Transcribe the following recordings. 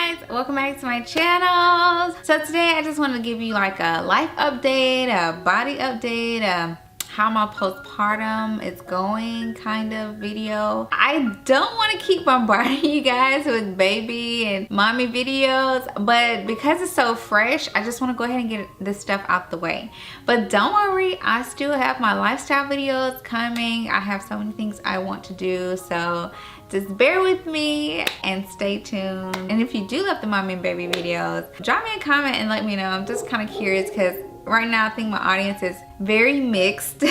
guys, welcome back to my channel. So today I just wanted to give you like a life update, a body update, how my postpartum is going kind of video. I don't want to keep bombarding you guys with baby and mommy videos, but because it's so fresh, I just want to go ahead and get this stuff out the way. But don't worry, I still have my lifestyle videos coming. I have so many things I want to do, so just bear with me and stay tuned. And if you do love the mommy and baby videos, drop me a comment and let me know. I'm just kind of curious because right now I think my audience is very mixed.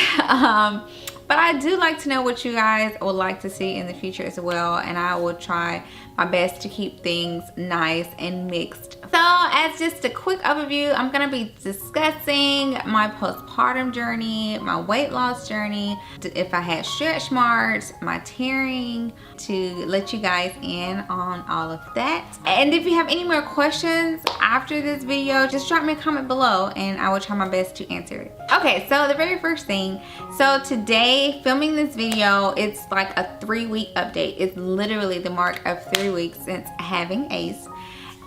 But I do like to know what you guys would like to see in the future as well, and I will try my best to keep things nice and mixed. So as just a quick overview, I'm gonna be discussing my postpartum journey, my weight loss journey, if I had stretch marks, my tearing, to let you guys in on all of that. And if you have any more questions after this video, just drop me a comment below and I will try my best to answer it. Okay, so the very first thing, so today filming this video, it's like a 3-week update. It's literally the mark of 3 weeks since having Ace.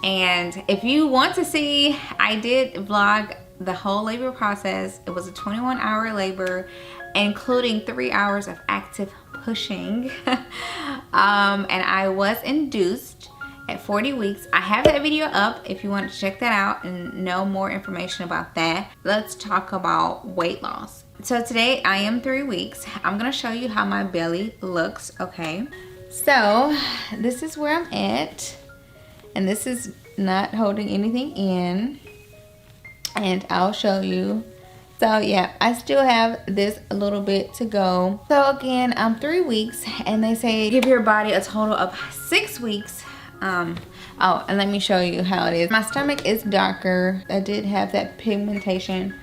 And if you want to see, I did vlog the whole labor process. It was a 21-hour labor, including 3 hours of active pushing. And I was induced at 40 weeks. I have that video up if you want to check that out and know more information about that. Let's talk about weight loss. So today I am 3 weeks. I'm gonna show you how my belly looks, okay? So this is where I'm at, and this is not holding anything in, and I'll show you. So yeah, I still have this a little bit to go. So again, I'm 3 weeks, and they say give your body a total of 6 weeks. Oh, and let me show you how it is. My stomach is darker. I did have that pigmentation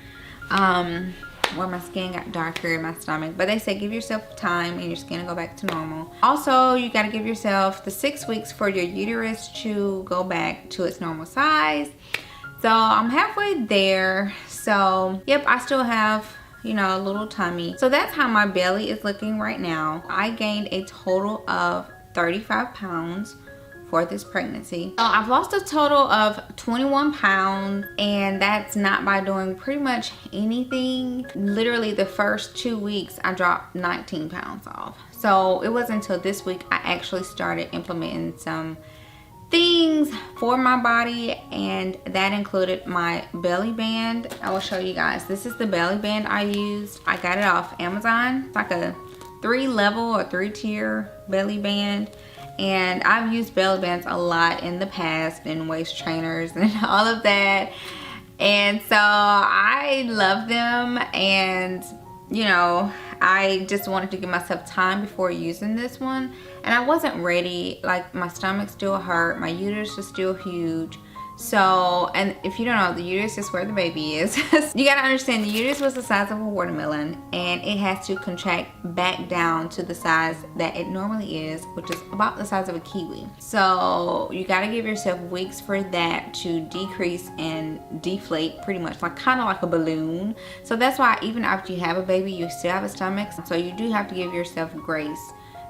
where my skin got darker in my stomach, but they say give yourself time and your skin will go back to normal. Also, you got to give yourself the 6 weeks for your uterus to go back to its normal size. So I'm halfway there. So yep, I still have, you know, a little tummy. So that's how my belly is looking right now. I gained a total of 35 pounds for this pregnancy. So I've lost a total of 21 pounds, and that's not by doing pretty much anything. Literally the first 2 weeks I dropped 19 pounds off. So it wasn't until this week I actually started implementing some things for my body, and that included my belly band. I will show you guys. This is the belly band I used. I got it off Amazon. It's like a 3-level or 3-tier belly band. And I've used belly bands a lot in the past, and waist trainers and all of that. And so I love them, and you know, I just wanted to give myself time before using this one. And I wasn't ready. Like, my stomach still hurt, my uterus is still huge. So, and if you don't know, the uterus is where the baby is. You gotta understand, the uterus was the size of a watermelon, and it has to contract back down to the size that it normally is, which is about the size of a kiwi. So you gotta give yourself weeks for that to decrease and deflate, pretty much, like kind of like a balloon. So that's why even after you have a baby, you still have a stomach. So you do have to give yourself grace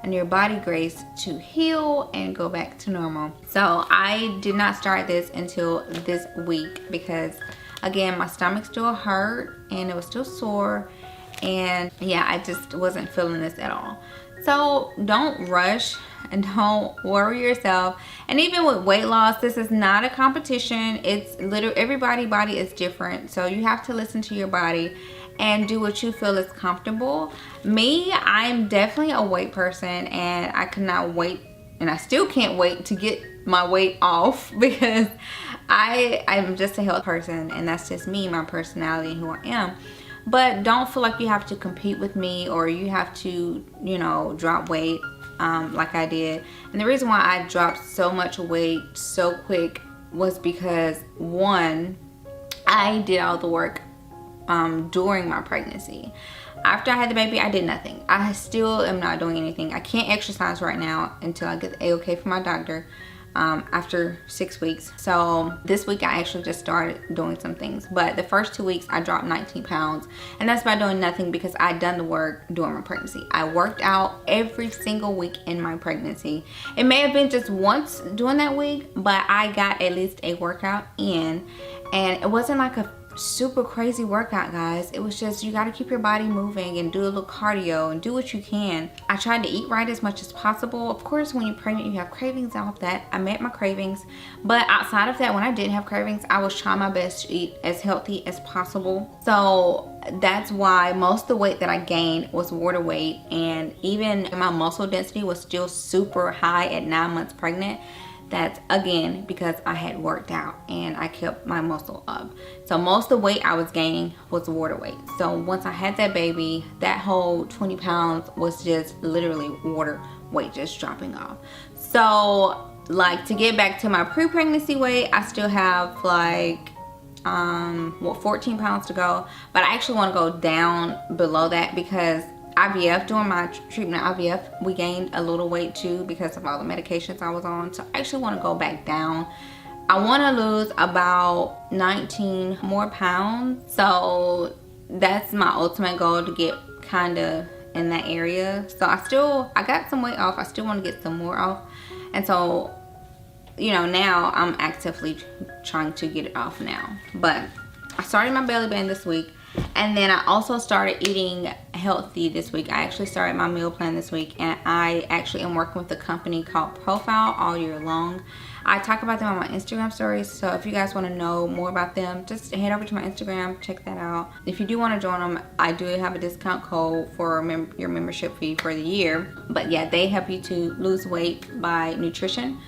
and your body grace to heal and go back to normal. So I did not start this until this week because, again, my stomach still hurt and it was still sore, and yeah, I just wasn't feeling this at all. So don't rush and don't worry yourself. And even with weight loss, this is not a competition. It's literally, everybody's body is different, so you have to listen to your body and do what you feel is comfortable. Me, I'm definitely a weight person, and I could not wait, and I still can't wait to get my weight off because I'm just a health person, and that's just me, my personality, and who I am. But don't feel like you have to compete with me, or you have to, you know, drop weight like I did. And the reason why I dropped so much weight so quick was because, one, I did all the work during my pregnancy. After I had the baby, I did nothing. I still am not doing anything. I can't exercise right now until I get the A-OK from my doctor. after 6 weeks. So this week I actually just started doing some things, but the first 2 weeks I dropped 19 pounds, and that's by doing nothing because I'd done the work during my pregnancy. I worked out every single week in my pregnancy. It may have been just once during that week, but I got at least a workout in, and it wasn't like a super crazy workout, guys. It was just, you got to keep your body moving and do a little cardio and do what you can. I tried to eat right as much as possible. Of course, when you're pregnant, you have cravings and all of that. I met my cravings, but outside of that, when I didn't have cravings, I was trying my best to eat as healthy as possible. So that's why most of the weight that I gained was water weight, and even my muscle density was still super high at 9 months pregnant. That's again because I had worked out and I kept my muscle up. So most of the weight I was gaining was water weight. So once I had that baby, that whole 20 pounds was just literally water weight just dropping off. So like, to get back to my pre-pregnancy weight, I still have like 14 pounds to go, but I actually want to go down below that because IVF, during my treatment of IVF, we gained a little weight too because of all the medications I was on. So I actually want to go back down. I want to lose about 19 more pounds. So that's my ultimate goal, to get kind of in that area. So I got some weight off. I still want to get some more off. And so, you know, now I'm actively trying to get it off now. But I started my belly band this week. And then I also started eating healthy this week. I actually started my meal plan this week, and I actually am working with a company called Profile all year long. I talk about them on my Instagram stories, so if you guys want to know more about them, just head over to my Instagram, check that out. If you do want to join them, I do have a discount code for your membership fee for the year. But yeah, they help you to lose weight by nutrition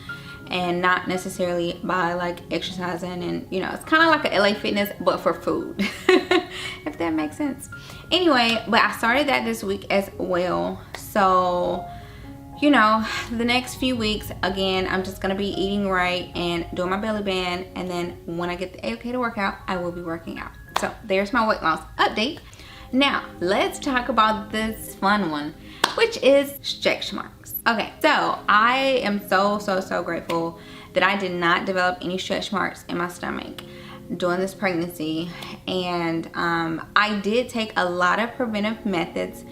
and not necessarily by like exercising, and you know, it's kind of like a LA Fitness but for food. If that makes sense. Anyway, but I started that this week as well. So, you know, the next few weeks, again, I'm just gonna be eating right and doing my belly band, and then when I get the okay to work out, I will be working out. So there's my weight loss update. Now let's talk about this fun one, which is stretch marks. Okay, so I am so grateful that I did not develop any stretch marks in my stomach during this pregnancy. And I did take a lot of preventive methods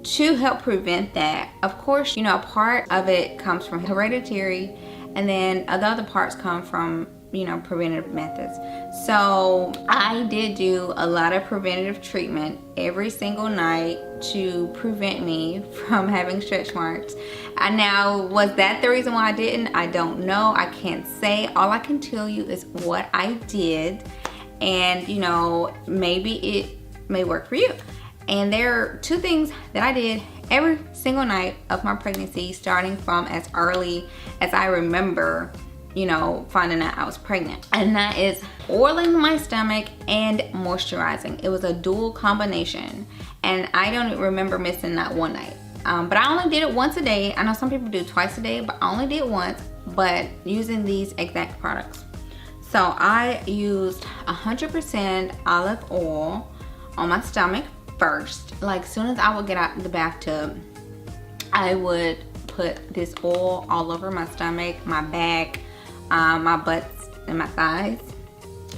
to help prevent that. Of course, you know, a part of it comes from hereditary, and then the other parts come from, you know, preventative methods. So I did do a lot of preventative treatment every single night to prevent me from having stretch marks. And now, was that the reason why I didn't? I don't know. I can't say. All I can tell you is what I did, and you know, maybe it may work for you. And there are 2 things that I did every single night of my pregnancy, starting from as early as I remember, you know, finding out I was pregnant. And that is oiling my stomach and moisturizing. It was a dual combination, and I don't remember missing not one night. But I only did it once a day. I know some people do twice a day, but I only did it once, but using these exact products. So I used 100% olive oil on my stomach first. Like, soon as I would get out of the bathtub, I would put this oil all over my stomach, my back, my butts and my thighs,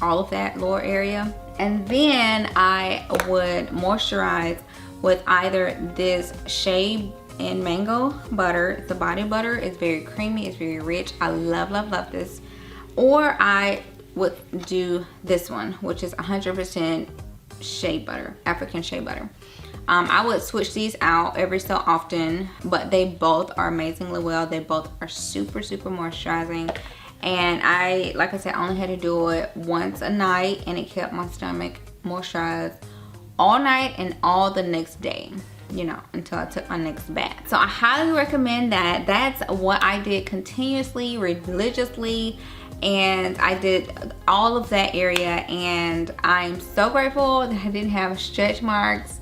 all of that lower area. And then I would moisturize with either this shea and mango butter. The body butter is very creamy, it's very rich. I love this. Or I would do this one, which is 100% shea butter, African shea butter. I would switch these out every so often, but they both are amazingly well. They both are super moisturizing. And like I said, I only had to do it once a night, and it kept my stomach moisturized all night and all the next day, you know, until I took my next bath. So I highly recommend that. That's what I did continuously, religiously, and I did all of that area, and I'm so grateful that I didn't have stretch marks.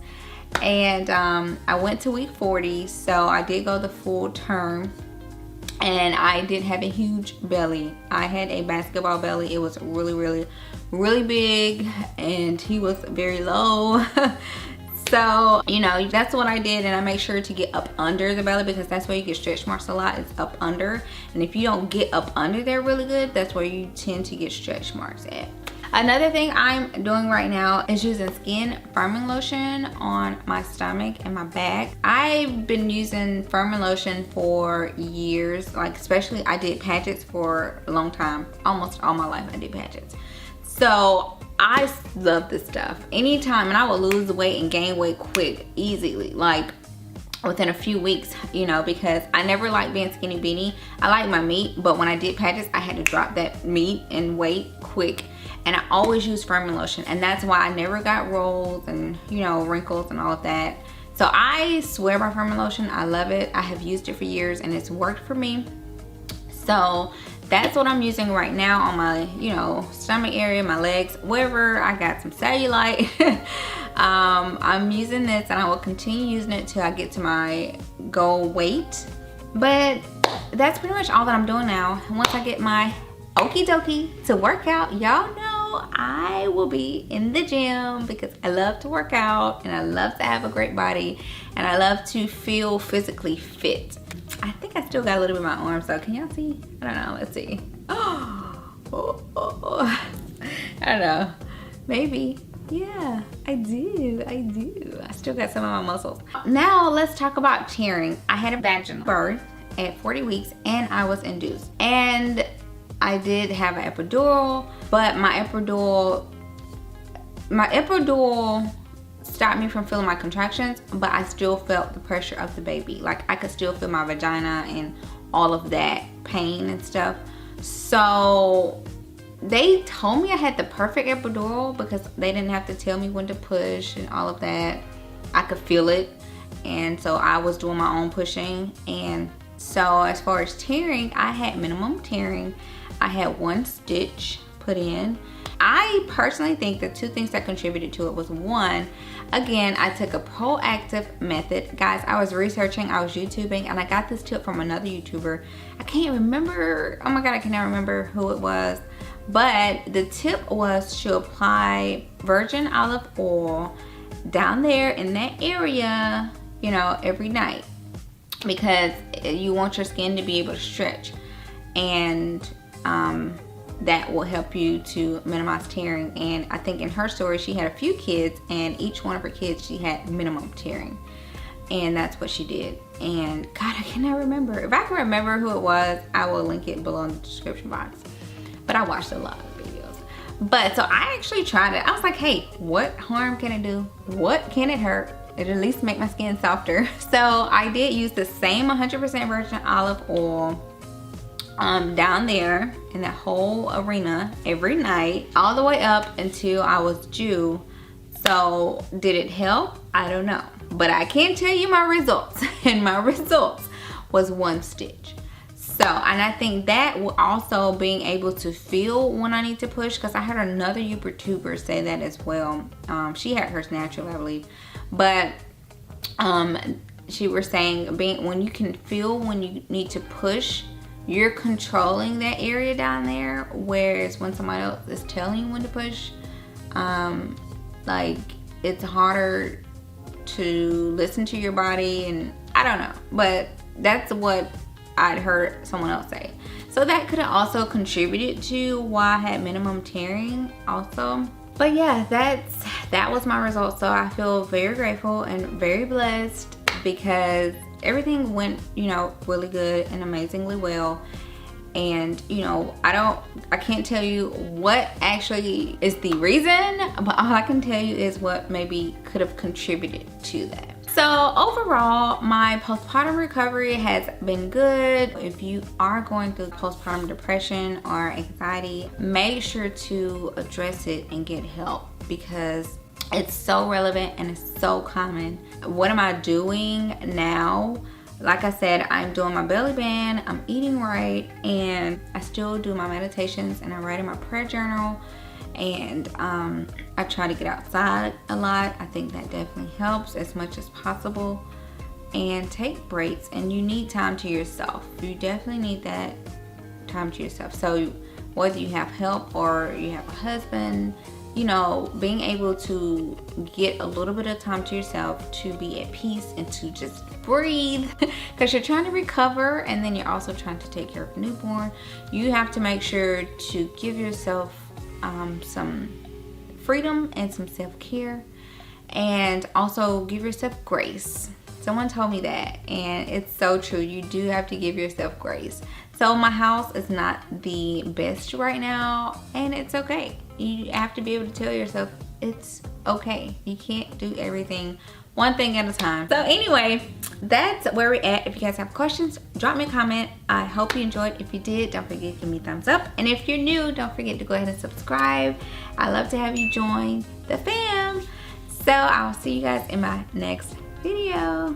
And I went to week 40, so I did go the full term, and I did have a huge belly. I had a basketball belly. It was really big, and he was very low. So, you know, that's what I did, and I make sure to get up under the belly because that's where you get stretch marks a lot. It's up under, and if you don't get up under there really good, that's where you tend to get stretch marks at. Another thing I'm doing right now is using skin firming lotion on my stomach and my back. I've been using firming lotion for years, like especially I did patches for a long time. Almost all my life I did patches. So I love this stuff. Anytime, and I will lose weight and gain weight quick, easily, like within a few weeks, you know, because I never liked being skinny bitty. I like my meat, but when I did patches, I had to drop that meat and weight quick. And I always use firming lotion, and that's why I never got rolls and, you know, wrinkles and all of that. So I swear by firming lotion. I love it. I have used it for years and it's worked for me. So that's what I'm using right now on my, you know, stomach area, my legs, wherever I got some cellulite. I'm using this, and I will continue using it till I get to my goal weight. But that's pretty much all that I'm doing now. And once I get my okie dokie to work out, y'all know I will be in the gym because I love to work out and I love to have a great body and I love to feel physically fit. I think I still got a little bit of my arms though. Can y'all see? I don't know. Let's see. I don't know. Maybe. Yeah, I do. I still got some of my muscles. Now let's talk about tearing. I had a vaginal birth at 40 weeks and I was induced. And I did have an epidural, but my epidural stopped me from feeling my contractions, but I still felt the pressure of the baby. Like I could still feel my vagina and all of that pain and stuff. So they told me I had the perfect epidural because they didn't have to tell me when to push and all of that. I could feel it, and so I was doing my own pushing. And so as far as tearing, I had minimum tearing. I had 1 stitch put in. I personally think the 2 things that contributed to it was, 1, again, I took a proactive method. Guys, I was researching, I was YouTubing, and I got this tip from another YouTuber. I can't remember, oh my God, I cannot remember who it was. But the tip was to apply virgin olive oil down there in that area, you know, every night. Because you want your skin to be able to stretch. And that will help you to minimize tearing. And I think in her story she had a few kids, and each one of her kids she had minimum tearing, and that's what she did. And God, I cannot remember. If I can remember who it was, I will link it below in the description box. But I watched a lot of videos. But so I actually tried it. I was like, hey, what harm can it do? What can it hurt? It'll at least make my skin softer. So I did use the same 100% virgin olive oil down there in that whole arena every night, all the way up until I was due. So did it help? I don't know, but I can tell you my results, and my results was 1 stitch. So, and I think that will also being able to feel when I need to push, because I heard another YouTuber say that as well. She had hers natural, I believe, but she was saying when you can feel when you need to push, you're controlling that area down there, whereas when somebody else is telling you when to push, like it's harder to listen to your body. And I don't know, but that's what I'd heard someone else say. So that could have also contributed to why I had minimum tearing also. But yeah, that was my result. So I feel very grateful and very blessed because everything went, you know, really good and amazingly well. And you know, I can't tell you what actually is the reason, but all I can tell you is what maybe could have contributed to that. So overall, my postpartum recovery has been good. If you are going through postpartum depression or anxiety, make sure to address it and get help, because it's so relevant and it's so common. What am I doing now? Like I said, I'm doing my belly band, I'm eating right, and I still do my meditations, and I write in my prayer journal, and I try to get outside a lot. I think that definitely helps as much as possible. And take breaks, and you need time to yourself. You definitely need that time to yourself. So whether you have help or you have a husband, you know, being able to get a little bit of time to yourself to be at peace and to just breathe, because you're trying to recover and then you're also trying to take care of a newborn. You have to make sure to give yourself some freedom and some self-care, and also give yourself grace. Someone told me that, and it's so true. You do have to give yourself grace. So my house is not the best right now, and it's okay. You have to be able to tell yourself it's okay. You can't do everything one thing at a time. So anyway, that's where we're at. If you guys have questions, drop me a comment. I hope you enjoyed. If you did, don't forget to give me a thumbs up. And if you're new, don't forget to go ahead and subscribe. I love to have you join the fam. So I'll see you guys in my next video.